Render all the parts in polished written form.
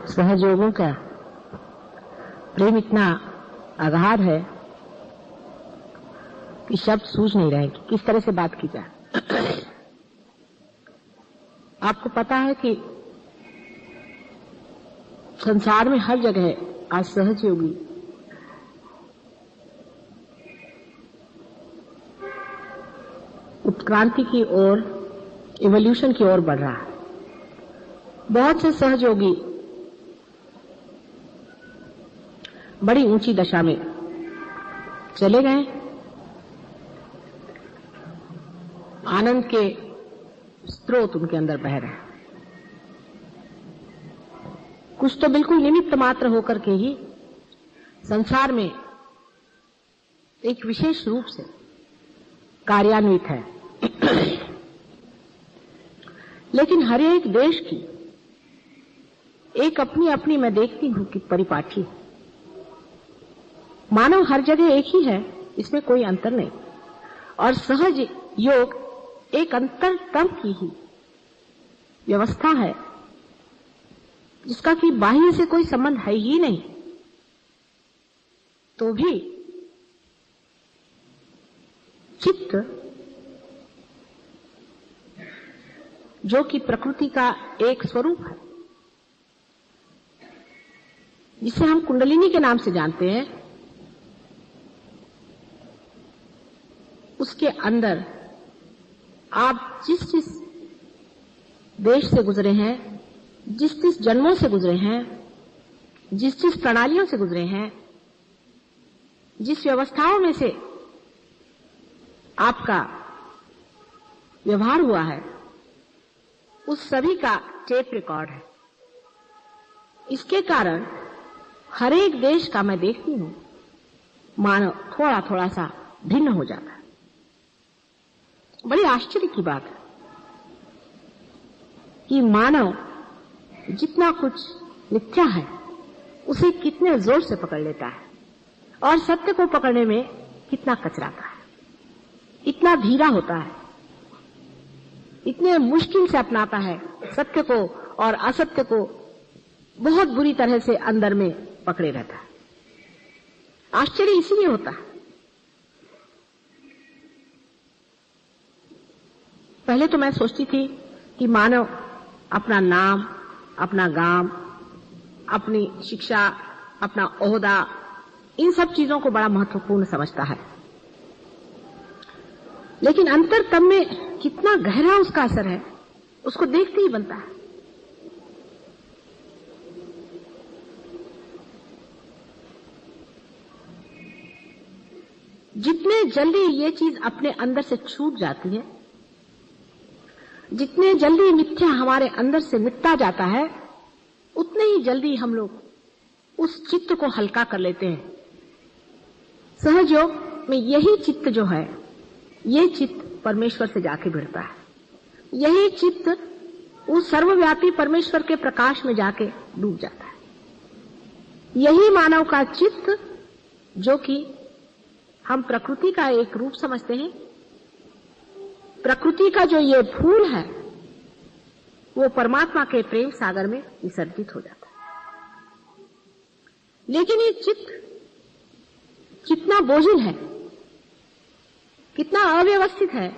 सहयोगों का प्रेम इतना अगाध है कि शब्द सूझ नहीं रहे कि किस तरह से बात की जाए। आपको पता है कि संसार में हर जगह आज सहयोगी उत्क्रांति की ओर, इवोल्यूशन की ओर बढ़ रहा है। बहुत से सहयोगी बड़ी ऊंची दशा में चले गए, आनंद के स्रोत उनके अंदर बह रहे हैं। कुछ तो बिल्कुल निमित्त मात्र होकर के ही संसार में एक विशेष रूप से कार्यान्वित है। लेकिन हर एक देश की एक अपनी अपनी, मैं देखती हूं कि परिपाठी है। मानव हर जगह एक ही है, इसमें कोई अंतर नहीं। और सहज योग एक अंतर तर्क की ही व्यवस्था है जिसका कि बाह्य से कोई संबंध है ही नहीं, तो भी चित्त जो कि प्रकृति का एक स्वरूप है, जिसे हम कुंडलिनी के नाम से जानते हैं, उसके अंदर आप जिस जिस देश से गुजरे हैं, जिस जिस जन्मों से गुजरे हैं, जिस जिस प्रणालियों से गुजरे हैं, जिस व्यवस्थाओं में से आपका व्यवहार हुआ है, उस सभी का टेप रिकॉर्ड है। इसके कारण हर एक देश का मैं देखती हूं मानव थोड़ा थोड़ा सा भिन्न हो जाता है। बड़ी आश्चर्य की बात है कि मानव जितना कुछ मिथ्या है उसे कितने जोर से पकड़ लेता है और सत्य को पकड़ने में कितना कचराता है, इतना धीरा होता है, इतने मुश्किल से अपनाता है सत्य को, और असत्य को बहुत बुरी तरह से अंदर में पकड़े रहता है। आश्चर्य इसीलिए होता है। पहले तो मैं सोचती थी कि मानव अपना नाम, अपना गांव, अपनी शिक्षा, अपना ओहदा, इन सब चीजों को बड़ा महत्वपूर्ण समझता है। लेकिन अंतर तब में कितना गहरा उसका असर है, उसको देखते ही बनता है। जितने जल्दी ये चीज अपने अंदर से छूट जाती है, जितने जल्दी मिथ्या हमारे अंदर से मिटता जाता है, उतने ही जल्दी हम लोग उस चित्त को हल्का कर लेते हैं। सहयोग में यही चित्त जो है, ये चित्त परमेश्वर से जाके भिड़ता है। यही चित्त उस सर्वव्यापी परमेश्वर के प्रकाश में जाके डूब जाता है। यही मानव का चित्त, जो कि हम प्रकृति का एक रूप समझते हैं, प्रकृति का जो ये फूल है, वो परमात्मा के प्रेम सागर में विसर्जित हो जाता है। लेकिन ये चित्त कितना बोझिल है, कितना अव्यवस्थित है,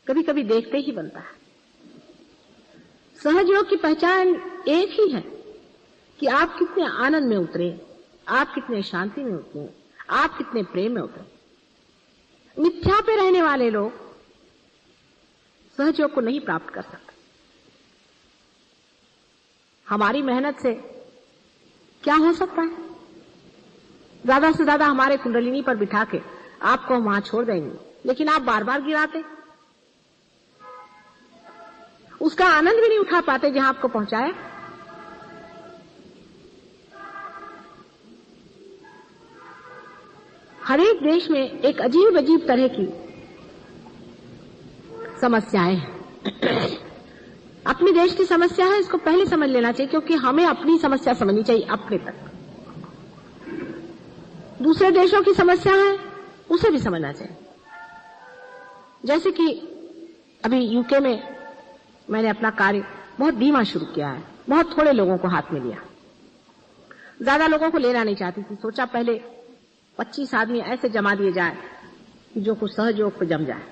कभी कभी देखते ही बनता है। सहयोग की पहचान एक ही है कि आप कितने आनंद में उतरे, आप कितने शांति में उतरे, आप कितने प्रेम में उतरे। मिथ्या पे रहने वाले लोग सहयोग को नहीं प्राप्त कर सकते। हमारी मेहनत से क्या हो सकता है? ज्यादा से ज्यादा हमारे कुंडलिनी पर बिठा के आपको वहां छोड़ देंगे, लेकिन आप बार बार गिराते, उसका आनंद भी नहीं उठा पाते जहां आपको पहुंचाया। हर एक देश में एक अजीब अजीब तरह की समस्याएं हैं। अपने देश की समस्या है, इसको पहले समझ लेना चाहिए, क्योंकि हमें अपनी समस्या समझनी चाहिए अपने तक। दूसरे देशों की समस्या है, उसे भी समझना चाहिए। जैसे कि अभी यूके में मैंने अपना कार्य बहुत धीमा शुरू किया है, बहुत थोड़े लोगों को हाथ में लिया, ज्यादा लोगों को लेना नहीं चाहती थी। सोचा पहले 25 आदमी ऐसे जमा दिए जाए कि जो कुछ सहयोग पे जम जाए।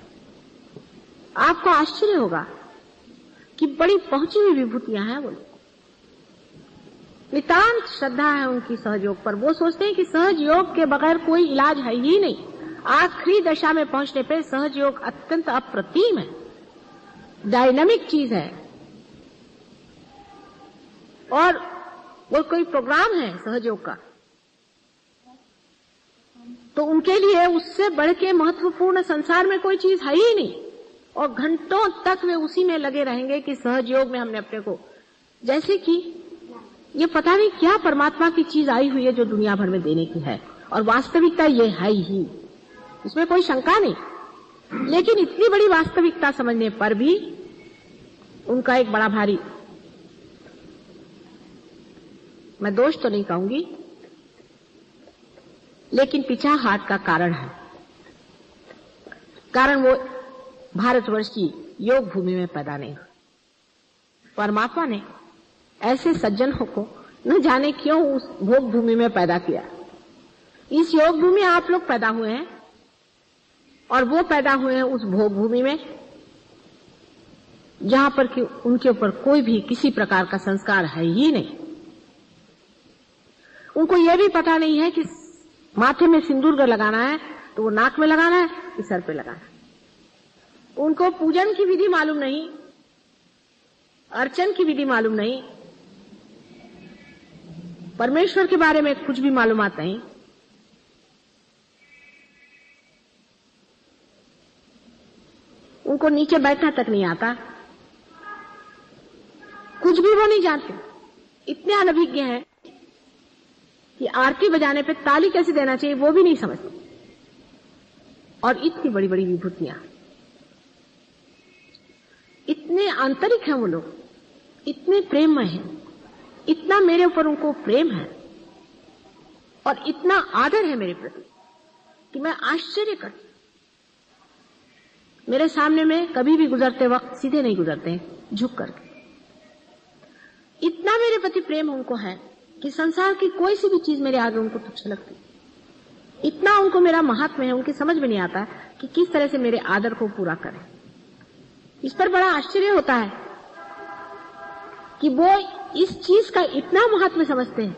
आपको आश्चर्य होगा कि बड़ी पहुंची हुई विभूतियां हैं। वो नितांत श्रद्धा है उनकी सहयोग पर। वो सोचते हैं कि सहयोग के बगैर कोई इलाज है ही नहीं। आखिरी दशा में पहुंचने पे सहयोग अत्यंत अप्रतिम है, डायनामिक चीज है। और वो कोई प्रोग्राम है सहयोग का, तो उनके लिए उससे बढ़ के महत्वपूर्ण संसार में कोई चीज है ही नहीं। और घंटों तक वे उसी में लगे रहेंगे कि सहयोग में हमने अपने को, जैसे कि ये पता नहीं क्या परमात्मा की चीज आई हुई है जो दुनिया भर में देने की है, और वास्तविकता ये है ही, इसमें कोई शंका नहीं। लेकिन इतनी बड़ी वास्तविकता समझने पर भी उनका एक बड़ा भारी, मैं दोष तो नहीं कहूंगी, लेकिन पिछाहाट का कारण है। कारण वो भारतवर्ष की योग भूमि में पैदा नहीं हुआ। परमात्मा ने ऐसे सज्जनों को न जाने क्यों उस भोग भूमि में पैदा किया। इस योग भूमि आप लोग पैदा हुए हैं, और वो पैदा हुए हैं उस भोग भूमि में जहां पर कि उनके ऊपर कोई भी किसी प्रकार का संस्कार है ही नहीं। उनको यह भी पता नहीं है कि माथे में सिंदूर लगाना है तो वो नाक में लगाना है कि सर पे लगाना है। उनको पूजन की विधि मालूम नहीं, अर्चन की विधि मालूम नहीं, परमेश्वर के बारे में कुछ भी मालूमात नहीं। उनको नीचे बैठना तक नहीं आता, कुछ भी वो नहीं जानते। इतने अनभिज्ञ हैं कि आरती बजाने पे ताली कैसे देना चाहिए वो भी नहीं समझते। और इतनी बड़ी बड़ी विभूतियां, इतने आंतरिक हैं वो लोग, इतने प्रेममय हैं, इतना मेरे ऊपर उनको प्रेम है और इतना आदर है मेरे प्रति कि मैं आश्चर्य करती। मेरे सामने में कभी भी गुजरते वक्त सीधे नहीं गुजरते हैं, झुक करके। इतना मेरे प्रति प्रेम उनको है कि संसार की कोई सी भी चीज मेरे आगे उनको तुच्छ लगती। इतना उनको मेरा महात्म्य है, उनकी समझ में नहीं आता कि किस तरह से मेरे आदर को पूरा करें। इस पर बड़ा आश्चर्य होता है कि वो इस चीज का इतना महात्म्य समझते हैं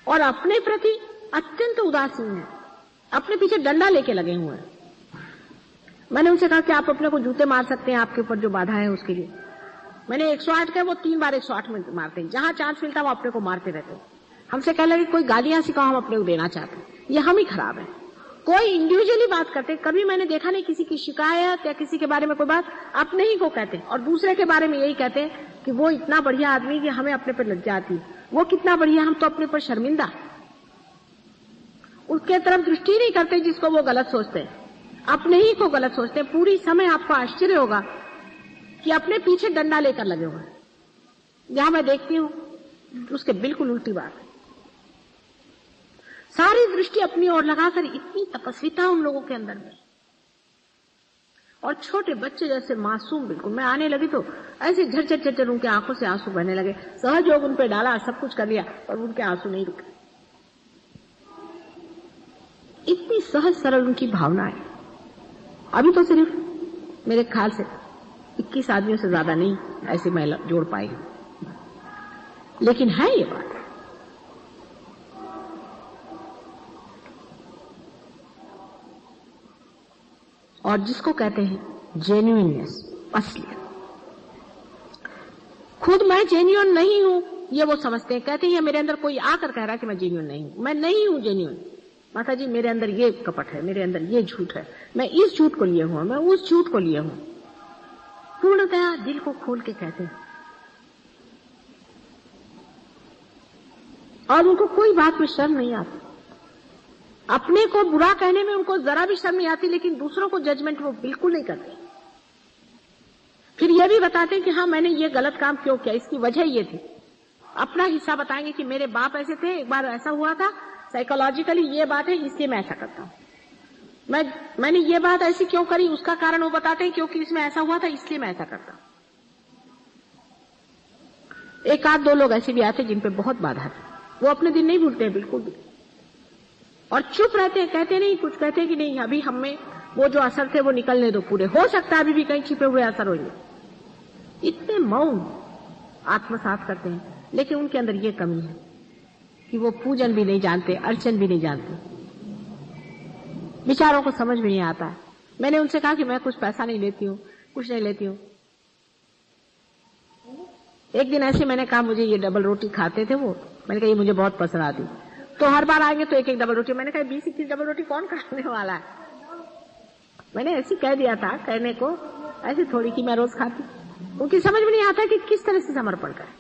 और अपने प्रति अत्यंत उदासीन है, अपने पीछे डंडा लेके लगे हुए हैं। मैंने उनसे कहा कि आप अपने को जूते मार सकते हैं, आपके ऊपर जो बाधा है उसके लिए। मैंने 108 का, वो 3 बार 108 में मारते हैं, जहां चांस मिलता वो अपने को मारते रहते हैं। हमसे कह लगे कोई गालियां सिखाओ, हम अपने को देना चाहते हैं, ये हम ही खराब है। कोई इंडिविजुअली बात करते, कभी मैंने देखा नहीं किसी की शिकायत या किसी के बारे में कोई बात अपने ही को कहते हैं, और दूसरे के बारे में यही कहते हैं कि वो इतना बढ़िया आदमी कि हमें अपने पर लज्जा आती है, वो कितना बढ़िया, हम तो अपने पर शर्मिंदा। उसके तरफ दृष्टि नहीं करते जिसको वो गलत सोचते हैं, अपने ही को गलत सोचते हैं। पूरी समय आपको आश्चर्य होगा कि अपने पीछे डंडा लेकर लगे हुए हैं। जहां मैं देखती हूं उसके बिल्कुल उल्टी बात है। सारी दृष्टि अपनी ओर लगाकर, इतनी तपस्विता उन लोगों के अंदर में, और छोटे बच्चे जैसे मासूम बिल्कुल। मैं आने लगी तो ऐसे झरझर झरझर उनके आंखों से आंसू बहने लगे। सहयोग उन पे डाला, सब कुछ कर लिया, और उनके आंसू नहीं रुके। इतनी सहज सरल उनकी भावना है। अभी तो सिर्फ मेरे ख्याल से 21 आदमियों से ज्यादा नहीं ऐसे महिला जोड़ पाई, लेकिन है ये बात। और जिसको कहते हैं जेन्युइननेस, असलियत, खुद मैं जेन्युइन नहीं हूं ये वो समझते हैं। कहते हैं मेरे अंदर कोई आकर कह रहा है कि मैं जेन्युइन नहीं हूं, मैं नहीं हूं जेन्युइन। माता जी मेरे अंदर ये कपट है, मेरे अंदर ये झूठ है, मैं इस झूठ को लिए हूं, मैं उस झूठ को लिए हूं। पूर्णतया दिल को खोल के कहते हैं, और उनको कोई बात में शर्म नहीं आती। अपने को बुरा कहने में उनको जरा भी शर्म नहीं आती, लेकिन दूसरों को जजमेंट वो बिल्कुल नहीं करते। फिर ये भी बताते हैं कि हाँ मैंने ये गलत काम क्यों किया, इसकी वजह ये थी। अपना हिस्सा बताएंगे कि मेरे बाप ऐसे थे, एक बार ऐसा हुआ था, साइकोलॉजिकली ये बात है, इसलिए मैं ऐसा करता हूं। मैंने ये बात ऐसी क्यों करी, उसका कारण वो बताते हैं, क्योंकि इसमें ऐसा हुआ था इसलिए मैं ऐसा करता हूं। एक आध दो लोग ऐसे भी आते जिन पे बहुत बाधा थी, वो अपने दिन नहीं भूलते हैं बिल्कुल भी, और चुप रहते हैं, कहते नहीं कुछ, कहते कि नहीं अभी हमें वो जो असर थे वो निकलने दो पूरे, हो सकता है अभी भी कहीं छिपे हुए असर होंगे। इतने मौन आत्मसात करते हैं, लेकिन उनके अंदर ये कमी है कि वो पूजन भी नहीं जानते, अर्चन भी नहीं जानते, विचारों को समझ में नहीं आता है। मैंने उनसे कहा कि मैं कुछ पैसा नहीं लेती हूँ, कुछ नहीं लेती हूँ। एक दिन ऐसे मैंने कहा मुझे ये डबल रोटी खाते थे वो, मैंने कहा ये मुझे बहुत पसंद आती, तो हर बार आएंगे तो एक एक डबल रोटी। मैंने कहा 20-21 डबल रोटी कौन खाने वाला है। मैंने ऐसे कह दिया था, कहने को ऐसे थोड़ी कि मैं रोज खाती। उनकी समझ में नहीं आता कि किस तरह से समर्पण करें।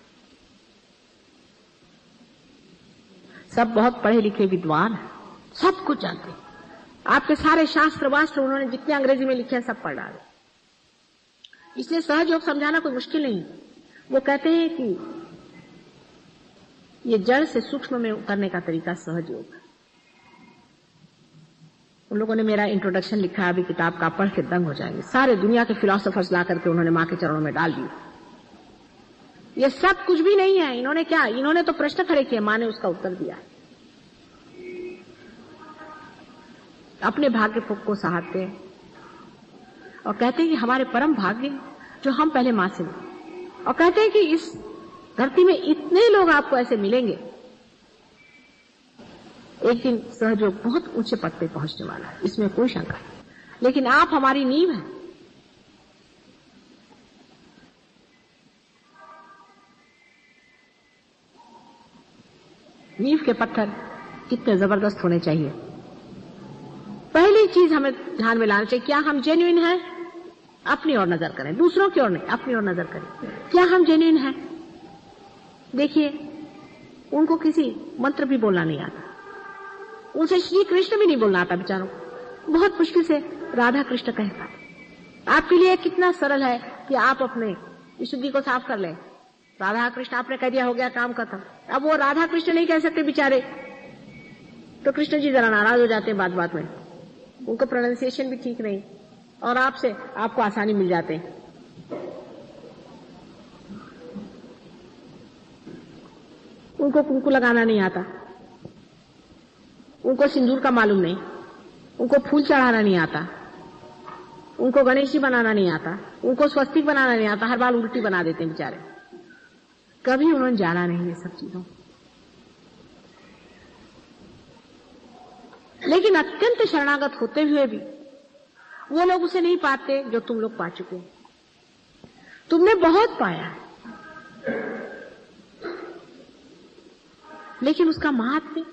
सब बहुत पढ़े लिखे विद्वान हैं, सब कुछ जानते हैं, आपके सारे शास्त्र वास्त्र उन्होंने जितने अंग्रेजी में लिखे हैं सब पढ़ डाले, इसलिए सहज योग समझाना कोई मुश्किल नहीं। वो कहते हैं कि ये जड़ से सूक्ष्म में उतरने का तरीका सहज योग है। उन लोगों ने मेरा इंट्रोडक्शन लिखा, अभी किताब का पढ़ के दंग हो जाएंगे। सारे दुनिया के फिलोसोफर्स ला करके उन्होंने मां के चरणों में डाल दिए। ये सब कुछ भी नहीं है। इन्होंने क्या, इन्होंने तो प्रश्न खड़े किए, मां ने उसका उत्तर दिया। अपने भाग्य को सहारते हैं और कहते हैं कि हमारे परम भाग्य जो हम पहले मां से मिले, और कहते हैं कि इस धरती में इतने लोग आपको ऐसे मिलेंगे, एक दिन सहयोग बहुत ऊंचे पद पे पहुंचने वाला है, इसमें कोई शंका नहीं। लेकिन आप हमारी नींव हैं। नींव के पत्थर कितने जबरदस्त होने चाहिए। पहली चीज हमें ध्यान में लाना चाहिए, क्या हम जेन्युइन हैं? अपनी ओर नजर करें, दूसरों की ओर नहीं, अपनी ओर नजर करें। क्या हम जेन्युइन हैं? देखिए, उनको किसी मंत्र भी बोलना नहीं आता, उनसे श्री कृष्ण भी नहीं बोलना आता बेचारों, बहुत मुश्किल से राधा कृष्ण कह पाते। आपके लिए कितना सरल है कि आप अपने विशुद्धि को साफ कर लें, राधा कृष्ण आपने कह दिया, हो गया काम खत्म। अब वो राधा कृष्ण नहीं कह सकते बेचारे, तो कृष्ण जी जरा नाराज हो जाते हैं बात बात में, उनको प्रोनाउंसिएशन भी ठीक नहीं, और आपसे आपको आसानी मिल जाते हैं। उनको कुंकू लगाना नहीं आता, उनको सिंदूर का मालूम नहीं, उनको फूल चढ़ाना नहीं आता, उनको गणेश जी बनाना नहीं आता, उनको स्वस्तिक बनाना नहीं आता, हर बार उल्टी बना देते हैं बेचारे। कभी उन्होंने जाना नहीं ये सब चीजों। लेकिन अत्यंत शरणागत होते हुए भी वो लोग उसे नहीं पाते जो तुम लोग पा चुके हो। तुमने बहुत पाया है, लेकिन उसका महात्म्य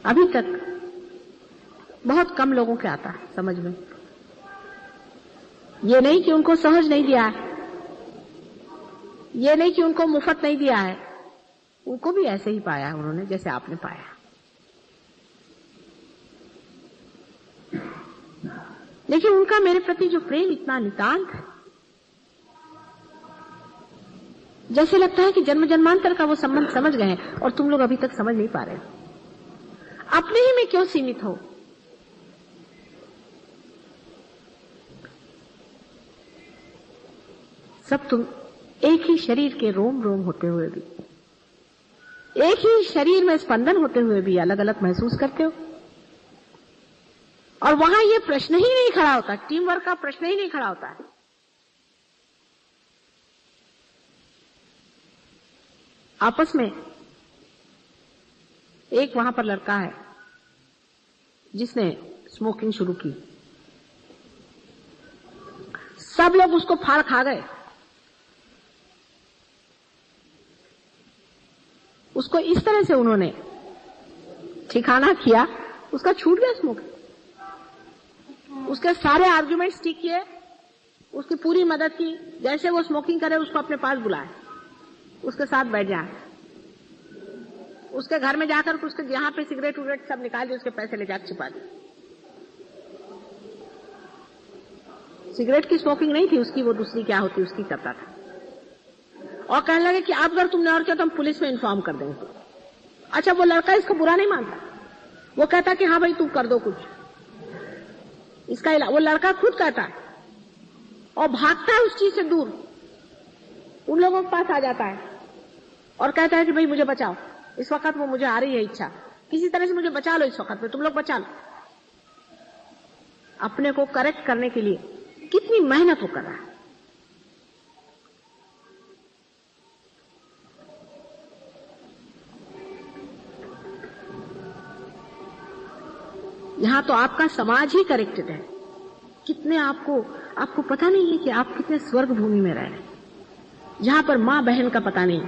अभी तक बहुत कम लोगों के आता है समझ में। ये नहीं कि उनको सहज नहीं दिया है, ये नहीं कि उनको मुफ्त नहीं दिया है, उनको भी ऐसे ही पाया उन्होंने जैसे आपने पाया। लेकिन उनका मेरे प्रति जो प्रेम इतना नितांत है, जैसे लगता है कि जन्म जन्मांतर का वो संबंध समझ गए हैं और तुम लोग अभी तक समझ नहीं पा रहे। अपने ही में क्यों सीमित हो? सब तुम एक ही शरीर के रोम रोम होते हुए भी, एक ही शरीर में स्पंदन होते हुए भी अलग अलग महसूस करते हो। और वहां ये प्रश्न ही नहीं खड़ा होता, टीम वर्क का प्रश्न ही नहीं खड़ा होता है। आपस में एक वहां पर लड़का है जिसने स्मोकिंग शुरू की, सब लोग उसको फाड़ खा गए। उसको इस तरह से उन्होंने ठिकाना किया, उसका छूट गया स्मोकिंग। उसके सारे आर्ग्यूमेंट्स ठीक किए, उसकी पूरी मदद की, जैसे वो स्मोकिंग करे उसको अपने पास बुलाए, उसके साथ बैठ जाए, उसके घर में जाकर उसके जहां पे सिगरेट उगरेट सब निकाल दिए, उसके पैसे ले जाकर छिपा दिए। सिगरेट की स्मोकिंग नहीं थी उसकी, वो दूसरी क्या होती उसकी करता था। और कहने लगे कि अब अगर तुमने और किया तो हम पुलिस में इन्फॉर्म कर देंगे। अच्छा, वो लड़का इसको बुरा नहीं मानता, वो कहता कि हाँ भाई तू कर दो कुछ। इसका वो लड़का खुद कहता है और भागता है उस चीज से दूर, उन लोगों के पास आ जाता है और कहता है कि भाई मुझे बचाओ, इस वक्त वो मुझे आ रही है इच्छा, किसी तरह से मुझे बचा लो, इस वक्त में तुम लोग बचा लो। अपने को करेक्ट करने के लिए कितनी मेहनत वो कर रहा है। यहां तो आपका समाज ही करेक्टेड है। कितने आपको पता नहीं है कि आप कितने स्वर्ग भूमि में रह रहे हैं, जहां पर मां बहन का पता नहीं।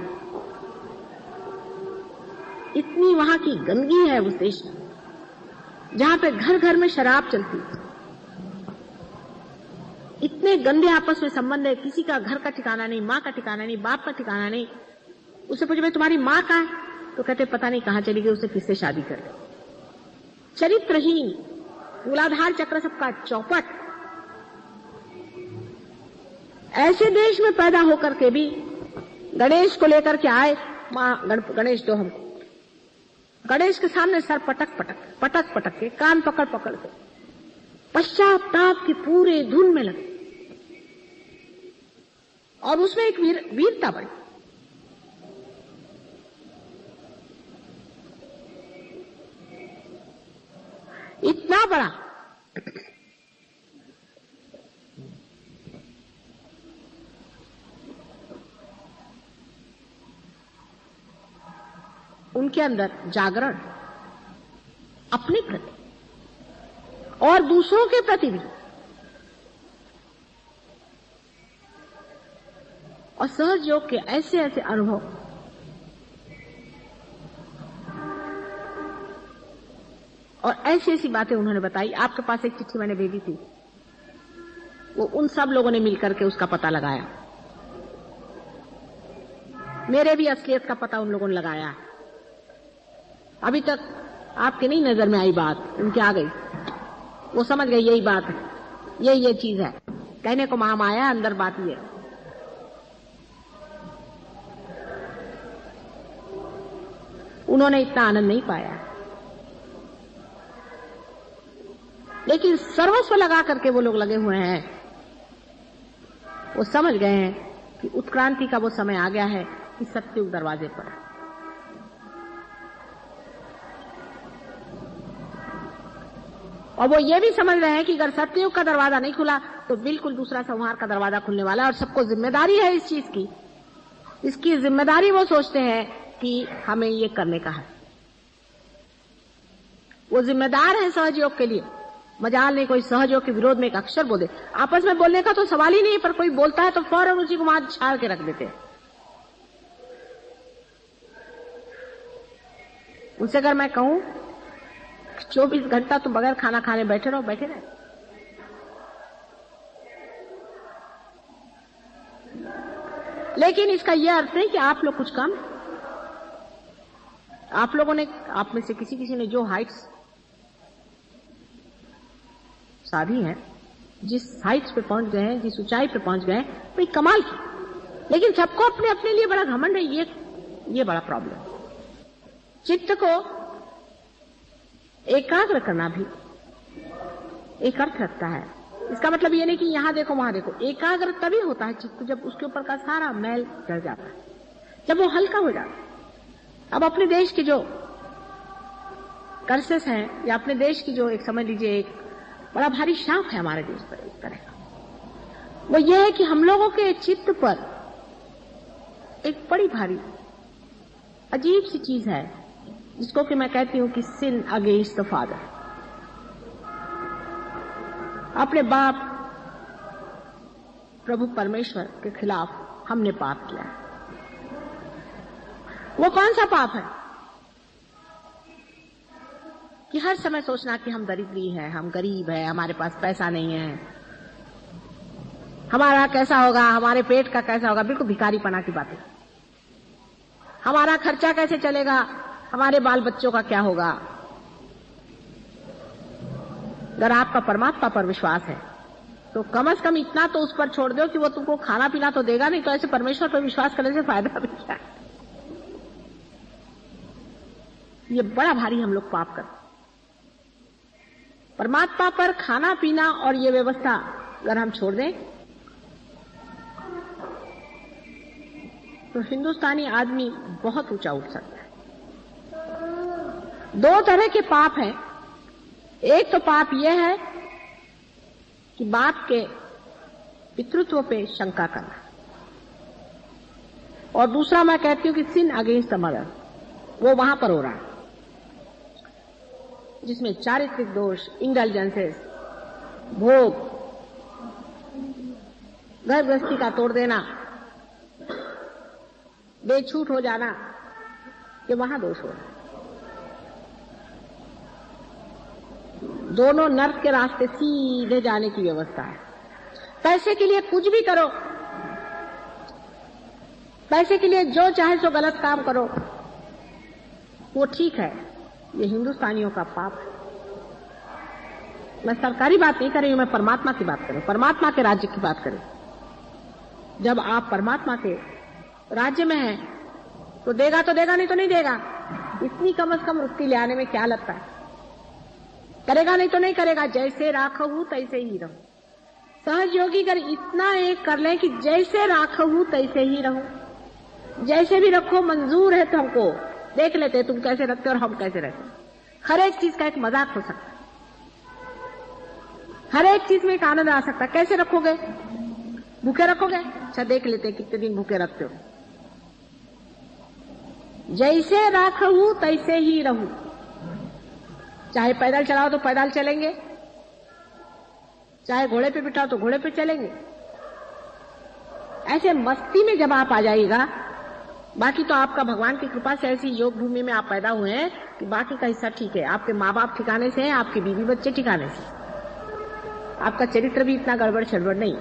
इतनी वहां की गंदगी है उस देश में, जहां पे घर घर में शराब चलती है, इतने गंदे आपस में संबंध है, किसी का घर का ठिकाना नहीं, मां का ठिकाना नहीं, बाप का ठिकाना नहीं। उससे पूछे भाई तुम्हारी मां कहां है, तो कहते पता नहीं कहां चली गई, उससे किससे शादी कर ली। चरित्रहीन, मूलाधार चक्र सबका चौपट। ऐसे देश में पैदा होकर के भी गणेश को लेकर के आए, मां गणेश दो हमको। गणेश के सामने सर पटक पटक के, कान पकड़ पकड़ के पश्चाताप की पूरे धुन में लगे, और उसमें एक वीरता बड़ी। इतना बड़ा उनके अंदर जागरण अपने प्रति और दूसरों के प्रति भी, और सहज योग के ऐसे ऐसे अनुभव और ऐसी ऐसी बातें उन्होंने बताई। आपके पास एक चिट्ठी मैंने भेजी थी, वो उन सब लोगों ने मिलकर के उसका पता लगाया। मेरे भी असलियत का पता उन लोगों ने लगाया। अभी तक आपके नहीं नजर में आई बात, उनके आ गई, वो समझ गए यही बात है, ये चीज है। कहने को महामाया, अंदर बात ये। उन्होंने इतना आनंद नहीं पाया, लेकिन सर्वस्व लगा करके वो लोग लगे हुए हैं। वो समझ गए हैं कि उत्क्रांति का वो समय आ गया है कि सत्युग दरवाजे पर है। और वो ये भी समझ रहे हैं कि अगर सत्युग का दरवाजा नहीं खुला तो बिल्कुल दूसरा संहार का दरवाजा खुलने वाला है, और सबको जिम्मेदारी है इस चीज की। इसकी जिम्मेदारी वो सोचते हैं कि हमें ये करने का है। वो जिम्मेदार है सहयोग के लिए। मजाल नहीं कोई सहयोग के विरोध में एक अक्षर बोले। आपस में बोलने का तो सवाल ही नहीं, पर कोई बोलता है तो फौरन उसी को वहां छाड़ के रख देते हैं। उनसे अगर मैं कहूं 24 घंटा तो बगैर खाना खाने बैठे रहो, बैठे रहे। लेकिन इसका यह अर्थ नहीं कि आप लोग कुछ कम। आप लोगों ने, आप में से किसी ने जो हाइट्स साधी है, जिस हाइट्स पे पहुंच गए हैं, जिस ऊंचाई पे पहुंच गए हैं, वही कमाल की। लेकिन सबको अपने अपने लिए बड़ा घमंड है, ये बड़ा प्रॉब्लम। चित्त को एकाग्र करना भी एक अर्थ रखता है। इसका मतलब ये नहीं कि यहां देखो वहां देखो। एकाग्र तभी होता है चित्त जब उसके ऊपर का सारा मैल चढ़ जाता है, जब वो हल्का हो जाता है। अब अपने देश के जो कर्सेस हैं, या अपने देश की जो एक समझ लीजिए एक बड़ा भारी शाप है हमारे देश पर एक तरह का, वो ये है कि हम लोगों के चित्त पर एक बड़ी भारी अजीब सी चीज है, जिसको कि मैं कहती हूं कि सिन अगेंस्ट द फादर। अपने बाप प्रभु परमेश्वर के खिलाफ हमने पाप किया। वो कौन सा पाप है कि हर समय सोचना कि हम दरिद्री हैं, हम गरीब हैं, हमारे पास पैसा नहीं है, हमारा कैसा होगा, हमारे पेट का कैसा होगा। बिल्कुल भिखारीपना की बातें। हमारा खर्चा कैसे चलेगा, हमारे बाल बच्चों का क्या होगा। अगर आपका परमात्मा पर विश्वास है तो कम से कम इतना तो उस पर छोड़ दो कि वो तुमको खाना पीना तो देगा नहीं, तो ऐसे परमेश्वर पर विश्वास करने से फायदा भी क्या है। ये बड़ा भारी हम लोग पाप करते। परमात्मा पर खाना पीना और ये व्यवस्था अगर हम छोड़ दें तो हिंदुस्तानी आदमी बहुत ऊंचा उठ सकता है। 2 तरह के पाप हैं। एक तो पाप यह है कि बाप के पितृत्व पे शंका करना, और दूसरा मैं कहती हूँ कि सिन अगेंस्ट द मदर, वो वहां पर हो रहा है जिसमें चारित्रिक दोष, इंडल्जेंसेस, भोग, घर गृहस्थी का तोड़ देना, बेछूट हो जाना, ये वहां दोष हो रहा है। दोनों नर्क के रास्ते सीधे जाने की व्यवस्था है। पैसे के लिए कुछ भी करो, पैसे के लिए जो चाहे सो गलत काम करो, वो ठीक है। ये हिंदुस्तानियों का पाप है। मैं सरकारी बात नहीं कर रही हूं, मैं परमात्मा की बात कर रही हूं, परमात्मा के राज्य की बात करें। जब आप परमात्मा के राज्य में हैं तो देगा तो देगा, नहीं तो नहीं देगा। इतनी कम से कम रुपये ले आने में क्या लगता है? करेगा नहीं तो नहीं करेगा। जैसे राखहू तैसे ही रहो। सहज योगी अगर इतना एक कर लें कि जैसे राखहू तैसे ही रहो, जैसे भी रखो मंजूर है, तो हमको देख लेते तुम कैसे रखते और हम कैसे रहते। हर एक चीज का एक मजाक हो सकता है, हर एक चीज में एक आनंद आ सकता है। कैसे रखोगे? भूखे रखोगे? अच्छा देख लेते कितने दिन भूखे रखते हो। जैसे राखहू तैसे ही रहूं। चाहे पैदल चलाओ तो पैदल चलेंगे, चाहे घोड़े पे बिठाओ तो घोड़े पे चलेंगे। ऐसे मस्ती में जब आप आ जाइएगा, बाकी तो आपका भगवान की कृपा से ऐसी योग भूमि में आप पैदा हुए हैं कि बाकी का हिस्सा ठीक है। आपके माँ बाप ठिकाने से हैं, आपके बीवी बच्चे ठिकाने से, आपका चरित्र भी इतना गड़बड़ छड़बड़ नहीं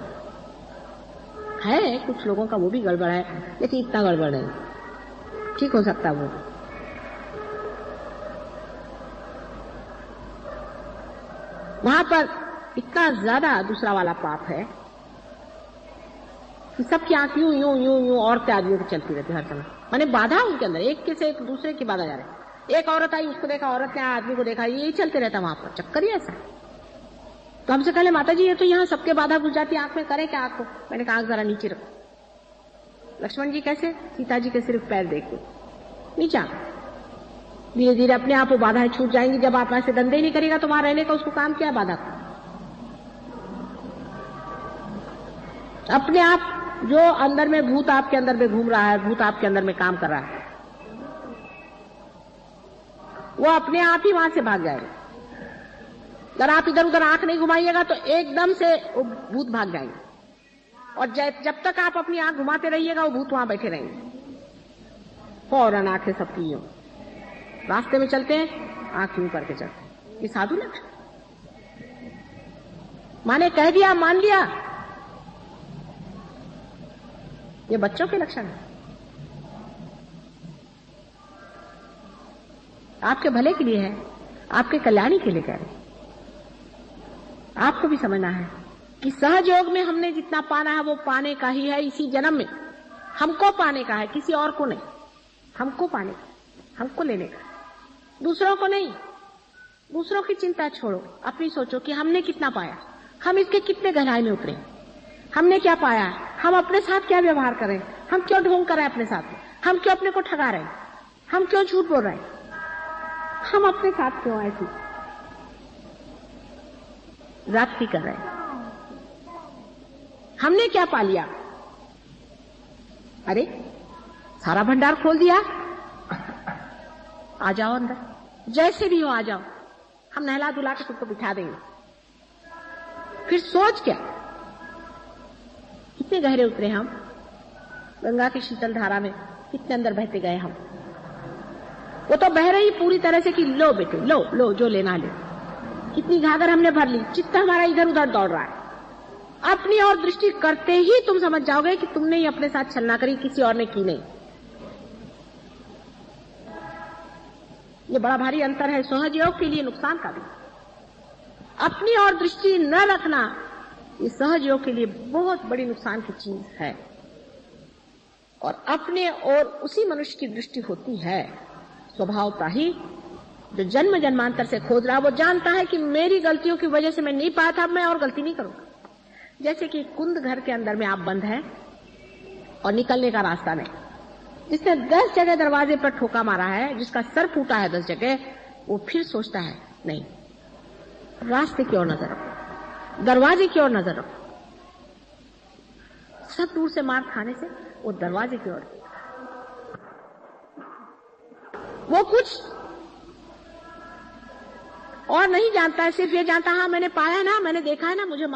है। कुछ लोगों का वो भी गड़बड़ है, लेकिन इतना गड़बड़ नहीं, ठीक हो सकता वो। वहां पर इतना ज्यादा दूसरा वाला पाप है कि सबकी आंख यूं यूं यूं यूं औरतें आदमियों की चलती रहती हर समय। माने बाधा उनके अंदर, एक के से एक दूसरे की बाधा जा रही। एक औरत आई, उसको देखा, औरत ने आदमी को देखा, यही चलते रहता वहां पर, चक्कर ही ऐसा। तो हमसे कहले माता जी ये तो यहाँ सबके बाधा घुस जाती है, आंख में करे क्या? आंख को मैंने कहा आंख जरा नीचे रखो। लक्ष्मण जी कैसे? सीता जी के सिर्फ पैर देख के नीचा। धीरे धीरे अपने आप वो बाधाएं छूट जाएंगी। जब आप ऐसे धंधे ही नहीं करेगा तो वहां रहने का उसको काम क्या? बाधा का अपने आप जो अंदर में भूत आपके अंदर में घूम रहा है, भूत आपके अंदर में काम कर रहा है, वो अपने आप ही वहां से भाग जाएगा। अगर आप इधर उधर आंख नहीं घुमाइएगा तो एकदम से वो भूत भाग जाएंगे, और जब तक आप अपनी आंख घुमाते रहिएगा वो भूत वहां बैठे रहेंगे। फौरन आंखें सबकी यूं रास्ते में चलते हैं, आंख यूं करके चलते हैं। ये साधु लक्षण। माने कह दिया मान लिया, ये बच्चों के लक्षण है। आपके भले के लिए है, आपके कल्याणी के लिए कह रहे हैं। आपको भी समझना है कि सहज योग में हमने जितना पाना है वो पाने का ही है। इसी जन्म में हमको पाने का है, किसी और को नहीं। हमको पाने का, हमको लेने का, दूसरों को नहीं। दूसरों की चिंता छोड़ो, अपनी सोचो कि हमने कितना पाया, हम इसके कितने गहराई में उतरे, हमने क्या पाया, हम अपने साथ क्या व्यवहार करें, हम क्यों ढोंग कर रहे हैं अपने साथ, हम क्यों अपने को ठगा रहे हैं, हम क्यों झूठ बोल रहे हैं, हम अपने साथ क्यों ऐसी जाति कर रहे हैं, हमने क्या पा लिया। अरे सारा भंडार खोल दिया, आ जाओ अंदर, जैसे भी हो आ जाओ, हम नहला धुला के तुमको बिठा देंगे। फिर सोच क्या, कितने गहरे उतरे हम, गंगा की शीतल धारा में कितने अंदर बहते गए हम। वो तो बह रही पूरी तरह से कि लो बेटे लो लो जो लेना ले। कितनी घाघर हमने भर ली, चित्त हमारा इधर उधर दौड़ रहा है। अपनी ओर दृष्टि करते ही तुम समझ जाओगे कि तुमने ही अपने साथ छलना करी, किसी और ने की नहीं। ये बड़ा भारी अंतर है, सहज योग के लिए नुकसान का भी। अपनी ओर दृष्टि न रखना ये सहज योग के लिए बहुत बड़ी नुकसान की चीज है। और अपने और उसी मनुष्य की दृष्टि होती है स्वभावता ही जो जन्म जन्मांतर से खोज रहा है वो जानता है कि मेरी गलतियों की वजह से मैं नहीं पाया था, मैं और गलती नहीं करूंगा। जैसे कि कुंद घर के अंदर में आप बंद हैं और निकलने का रास्ता नहीं, जिसने 10 जगह दरवाजे पर ठोका मारा है, जिसका सर फूटा है 10 जगह, वो फिर सोचता है नहीं, रास्ते की ओर नजर रखो, दरवाजे की ओर नजर रखो। सब दूर से मार खाने से वो दरवाजे की ओर, वो कुछ और नहीं जानता है, सिर्फ ये जानता है हाँ मैंने पाया ना, मैंने देखा है ना, मुझे